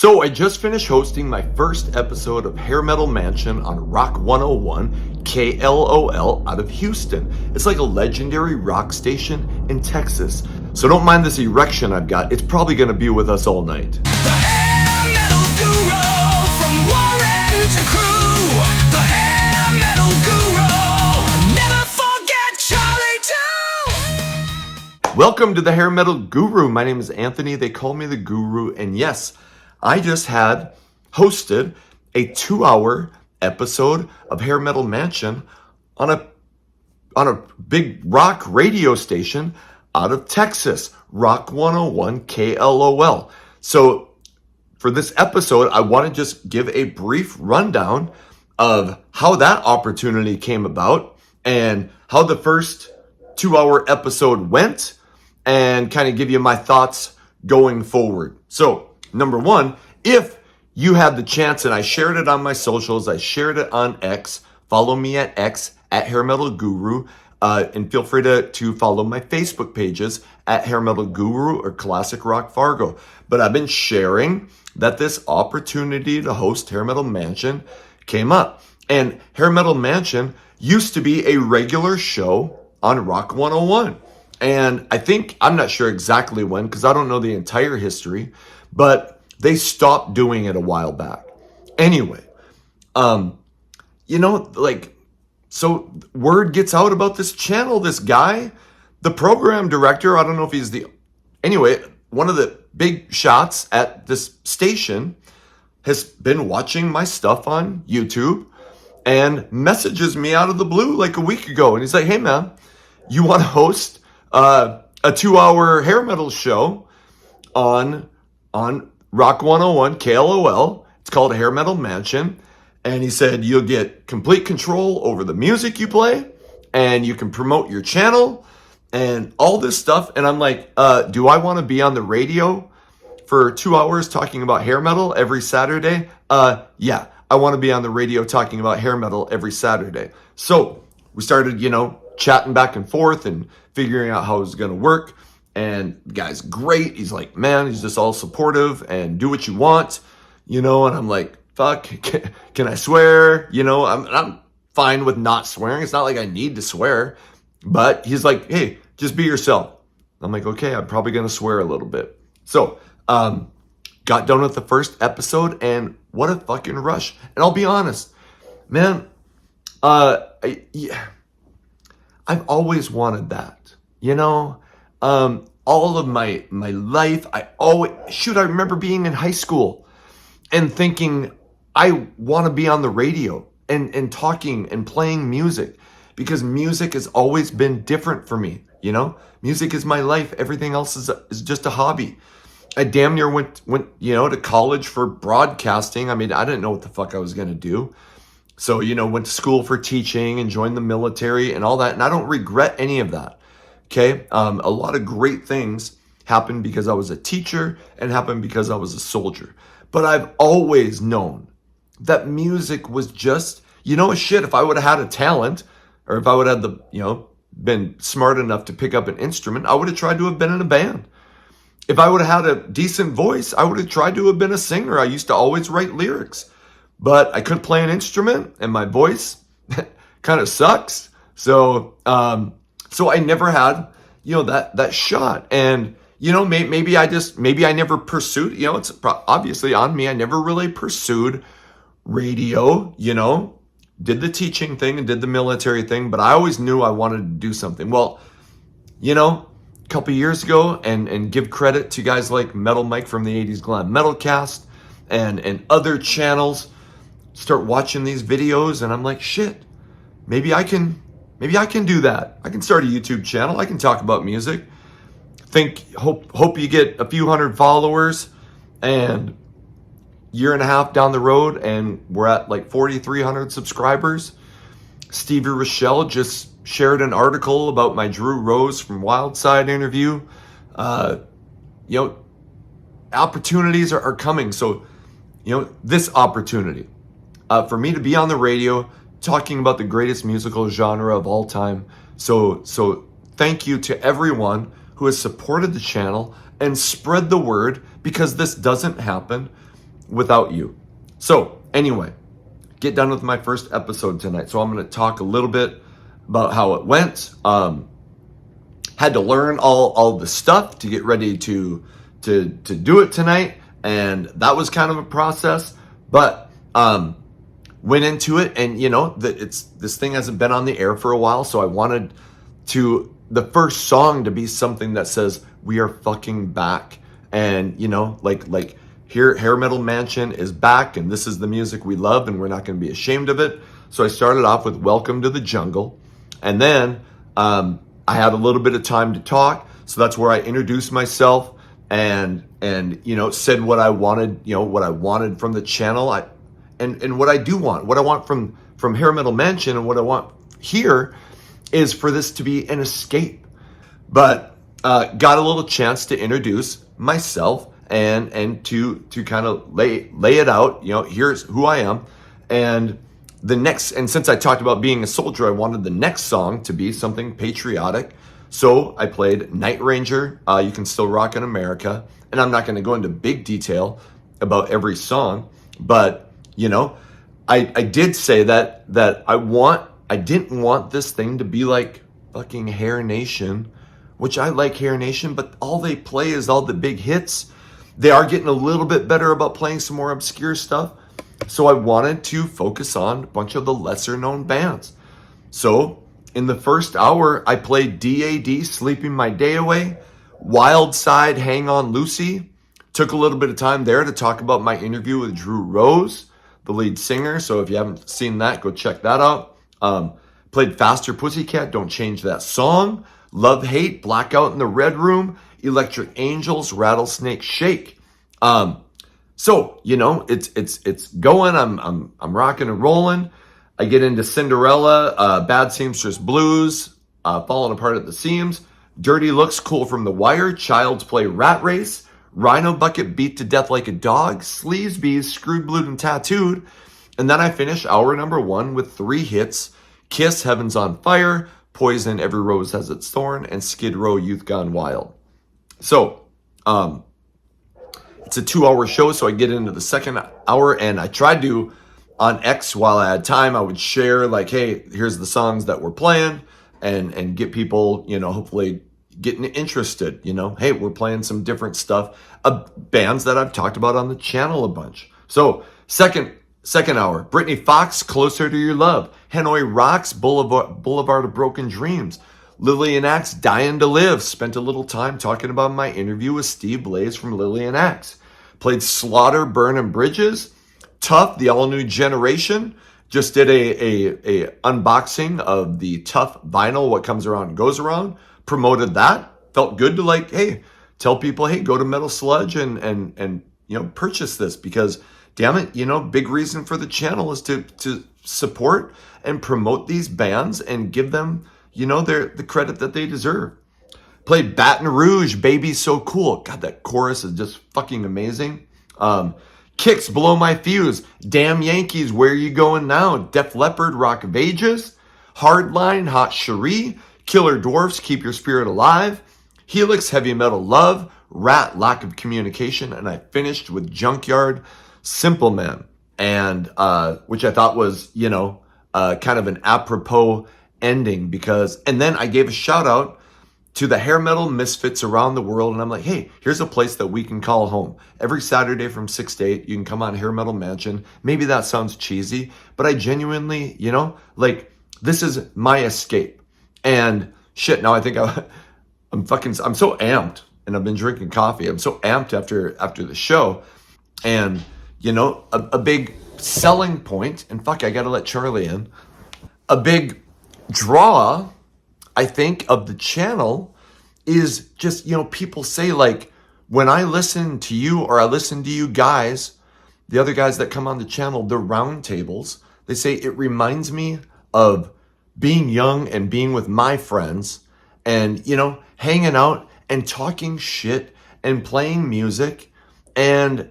So I just finished hosting my first episode of Hair Metal Mansion on Rock 101 KLOL out of Houston. It's like a legendary rock station in Texas. So don't mind this erection I've got. It's probably going to be with us all night. The hair metal guru from Warren to Crew. The hair metal guru. Never forget Charlie too. Welcome to the Hair Metal Guru. My name is Anthony. They call me the Guru. And yes, I just hosted a 2-hour episode of Hair Metal Mansion on a big rock radio station out of Texas, Rock 101 KLOL. So for this episode, I want to just give a brief rundown of how that opportunity came about and how the first 2-hour episode went and kind of give you my thoughts going forward. So number one, if you had the chance, and I shared it on my socials, I shared it on X, follow me at X, at Hair Metal Guru, and feel free to follow my Facebook pages at Hair Metal Guru or Classic Rock Fargo. But I've been sharing that this opportunity to host Hair Metal Mansion came up. And Hair Metal Mansion used to be a regular show on Rock 101. And I think, I'm not sure exactly when, because I don't know the entire history, but they stopped doing it a while back. Anyway, so word gets out about this channel, this guy, the program director, I don't know if he's one of the big shots at this station has been watching my stuff on YouTube and messages me out of the blue like a week ago. And he's like, hey man, you want to host a 2-hour hair metal show on Rock 101 KLOL. It's called Hair Metal Mansion. And he said, you'll get complete control over the music you play and you can promote your channel and all this stuff. And I'm like, do I want to be on the radio for 2 hours talking about hair metal every Saturday? Yeah, I want to be on the radio talking about hair metal every Saturday. So we started, chatting back and forth and figuring out how it was going to work. And the guy's great. He's like, man, he's just all supportive and do what you want, and I'm like, fuck, can I swear? I'm fine with not swearing. It's not like I need to swear, but he's like, hey, just be yourself. I'm like, okay, I'm probably going to swear a little bit. So, got done with the first episode and what a fucking rush. And I'll be honest, man, I've always wanted that, all of my life, I remember being in high school and thinking I want to be on the radio and talking and playing music because music has always been different for me. Music is my life. Everything else is just a hobby. I damn near went to college for broadcasting. I mean, I didn't know what the fuck I was going to do. So, went to school for teaching and joined the military and all that. And I don't regret any of that. Okay. A lot of great things happened because I was a teacher and happened because I was a soldier. But I've always known that music was just, if I would have had a talent or if I would have been smart enough to pick up an instrument, I would have tried to have been in a band. If I would have had a decent voice, I would have tried to have been a singer. I used to always write lyrics, but I couldn't play an instrument and my voice kind of sucks. So I never had, that shot. And, maybe I never pursued, it's obviously on me. I never really pursued radio, did the teaching thing and did the military thing, but I always knew I wanted to do something. Well, a couple years ago and give credit to guys like Metal Mike from the 80s Glam Metalcast and other channels, start watching these videos and I'm like, shit, maybe I can do that. I can start a YouTube channel. I can talk about music. Hope you get a few hundred followers and year and a half down the road and we're at like 4,300 subscribers. Stevie Rochelle just shared an article about my Drew Rose from Wildside interview. Opportunities are coming. So, this opportunity for me to be on the radio talking about the greatest musical genre of all time. So thank you to everyone who has supported the channel and spread the word, because this doesn't happen without you. So anyway, get done with my first episode tonight. So I'm going to talk a little bit about how it went. Had to learn all the stuff to get ready to do it tonight, and that was kind of a process. But went into it, and this thing hasn't been on the air for a while, so I wanted the first song to be something that says we are fucking back, and like here Hair Metal Mansion is back, and this is the music we love, and we're not going to be ashamed of it. So I started off with Welcome to the Jungle, and then I had a little bit of time to talk, so that's where I introduced myself and said what I wanted, what I wanted from the channel. And what I do want, what I want from Hair Metal Mansion, and what I want here is for this to be an escape. But got a little chance to introduce myself and to kind of lay it out. Here's who I am, and since I talked about being a soldier, I wanted the next song to be something patriotic. So I played Night Ranger, You Can Still Rock in America. And I'm not going to go into big detail about every song, but I did say that I didn't want this thing to be like fucking Hair Nation, which I like Hair Nation, but all they play is all the big hits. They are getting a little bit better about playing some more obscure stuff. So I wanted to focus on a bunch of the lesser known bands. So in the first hour, I played DAD, Sleeping My Day Away, Wild Side, Hang On Lucy. Took a little bit of time there to talk about my interview with Drew Rose, the lead singer. So if you haven't seen that, go check that out. Played Faster Pussycat, Don't Change That Song, Love Hate, Blackout in the Red Room, Electric Angels, Rattlesnake Shake. So it's going. I'm rocking and rolling. I get into Cinderella, Bad Seamstress Blues, Falling Apart at the Seams, Dirty Looks, Cool from the Wire, Child's Play, Rat Race, Rhino Bucket, Beat to Death Like a Dog, Sleazebees, Screwed, Blued, and Tattooed. And then I finish hour number 1 with 3 hits: Kiss, Heaven's on Fire, Poison, Every Rose Has Its Thorn, and Skid Row, Youth Gone Wild. So, it's a 2-hour show, so I get into the second hour, and I tried to, on X, while I had time, I would share, like, hey, here's the songs that we're playing, and get people, hopefully getting interested. Hey, we're playing some different stuff, bands that I've talked about on the channel a bunch. So second hour, Brittany Fox, Closer to Your Love, Hanoi Rocks, Boulevard of Broken Dreams, Lillian Axe, Dying to Live. Spent a little time talking about my interview with Steve Blaze from Lillian Axe. Played Slaughter, Burning Bridges, Tough, the all new generation. Just did a unboxing of the Tough vinyl, What Comes Around Goes Around. Promoted that. Felt good to tell people, hey, go to Metal Sludge and purchase this, because damn it, big reason for the channel is to support and promote these bands and give them, the credit that they deserve. Played Baton Rouge, Baby So Cool. God, that chorus is just fucking amazing. Kicks, Blow My Fuse, Damn Yankees, Where You Going Now, Def Leppard, Rock of Ages, Hardline, Hot Cherie, Killer Dwarfs, Keep Your Spirit Alive, Helix, Heavy Metal Love, Rat, Lack of Communication, and I finished with Junkyard, Simple Man, and which I thought was, kind of an apropos ending, and then I gave a shout out to the hair metal misfits around the world. And I'm like, hey, here's a place that we can call home. Every Saturday from 6 to 8, you can come on Hair Metal Mansion. Maybe that sounds cheesy, but I genuinely, this is my escape. And shit, now I think I'm so amped, and I've been drinking coffee. I'm so amped after the show. And, a big selling point, and fuck, I gotta let Charlie in. A big draw, I think, of the channel is just, people say, like, when I listen to you, or I listen to you guys, the other guys that come on the channel, the roundtables, they say it reminds me of being young and being with my friends and, hanging out and talking shit and playing music. And,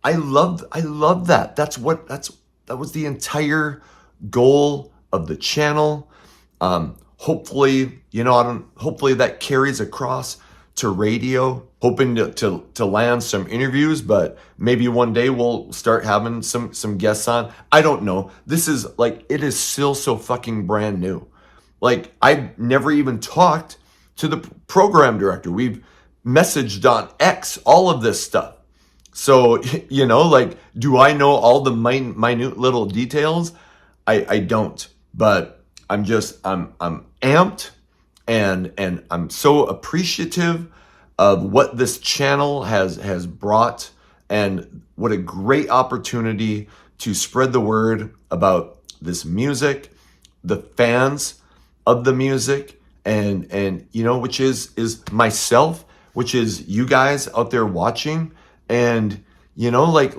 I love that. That was the entire goal of the channel. Hopefully, hopefully that carries across to radio, hoping to land some interviews, but maybe one day we'll start having some guests on. I don't know. This is like, it is still so fucking brand new. Like, I've never even talked to the program director. We've messaged on X, all of this stuff. So, you know, like, do I know all the minute little details? I don't, but I'm amped, and I'm so appreciative of what this channel has brought, and what a great opportunity to spread the word about this music, the fans of the music, and you know, which is myself, which is you guys out there watching. And you know, like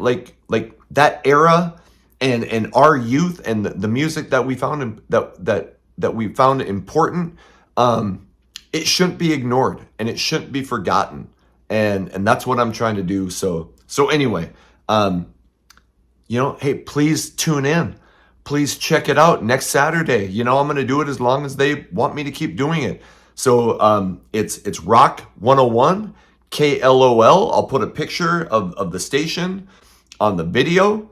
that era and our youth, and the music that we found that we found important, it shouldn't be ignored, and it shouldn't be forgotten, and that's what I'm trying to do. So anyway, you know, hey, please tune in. Please check it out next Saturday. You know, I'm going to do it as long as they want me to keep doing it. So it's Rock 101 KLOL. I'll put a picture of the station on the video.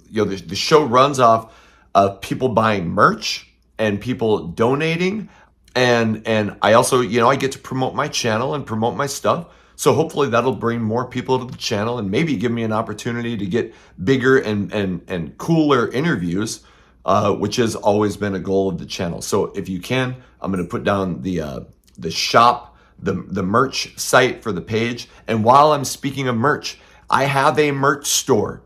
You know, the show runs off of people buying merch and people donating, and I also, you know, I get to promote my channel and promote my stuff. So hopefully that'll bring more people to the channel, and maybe give me an opportunity to get bigger and cooler interviews, which has always been a goal of the channel. So if you can, I'm going to put down the shop, the merch site for the page. And while I'm speaking of merch, I have a merch store,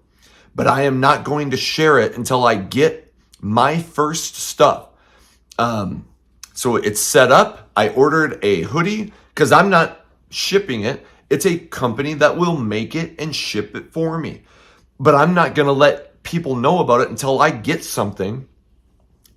but I am not going to share it until I get my first stuff. So it's set up. I ordered a hoodie because I'm not shipping it. It's a company that will make it and ship it for me. But I'm not going to let people know about it until I get something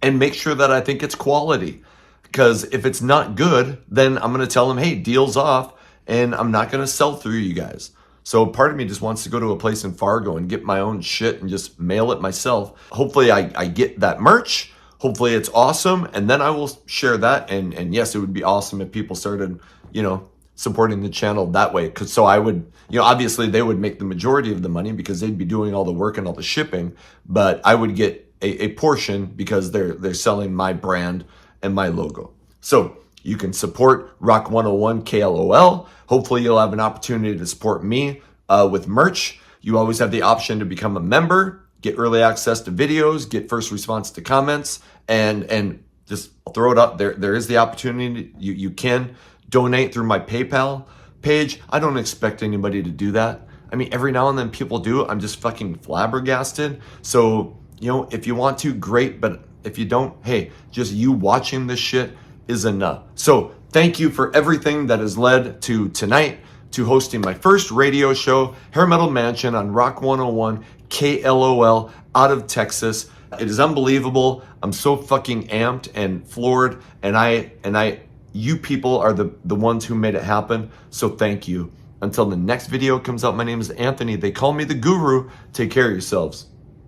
and make sure that I think it's quality. Because if it's not good, then I'm going to tell them, hey, deal's off, and I'm not going to sell through you guys. So part of me just wants to go to a place in Fargo and get my own shit and just mail it myself. Hopefully I get that merch. Hopefully it's awesome. And then I will share that. And yes, it would be awesome if people started, you know, supporting the channel that way. So I would, you know, obviously they would make the majority of the money because they'd be doing all the work and all the shipping, but I would get a portion because they're selling my brand and my logo. So you can support Rock 101 KLOL. Hopefully you'll have an opportunity to support me with merch. You always have the option to become a member, get early access to videos, get first response to comments, and just throw it up there. There is the opportunity. You can donate through my PayPal page. I don't expect anybody to do that. I mean, every now and then people do. I'm just fucking flabbergasted. So, you know, if you want to, great. But if you don't, hey, just you watching this shit is enough. So thank you for everything that has led to tonight, to hosting my first radio show, Hair Metal Mansion on Rock 101 KLOL out of Texas. It is unbelievable. I'm so fucking amped and floored, and you people are the ones who made it happen. So thank you. Until the next video comes out, my name is Anthony. They call me the Guru. Take care of yourselves.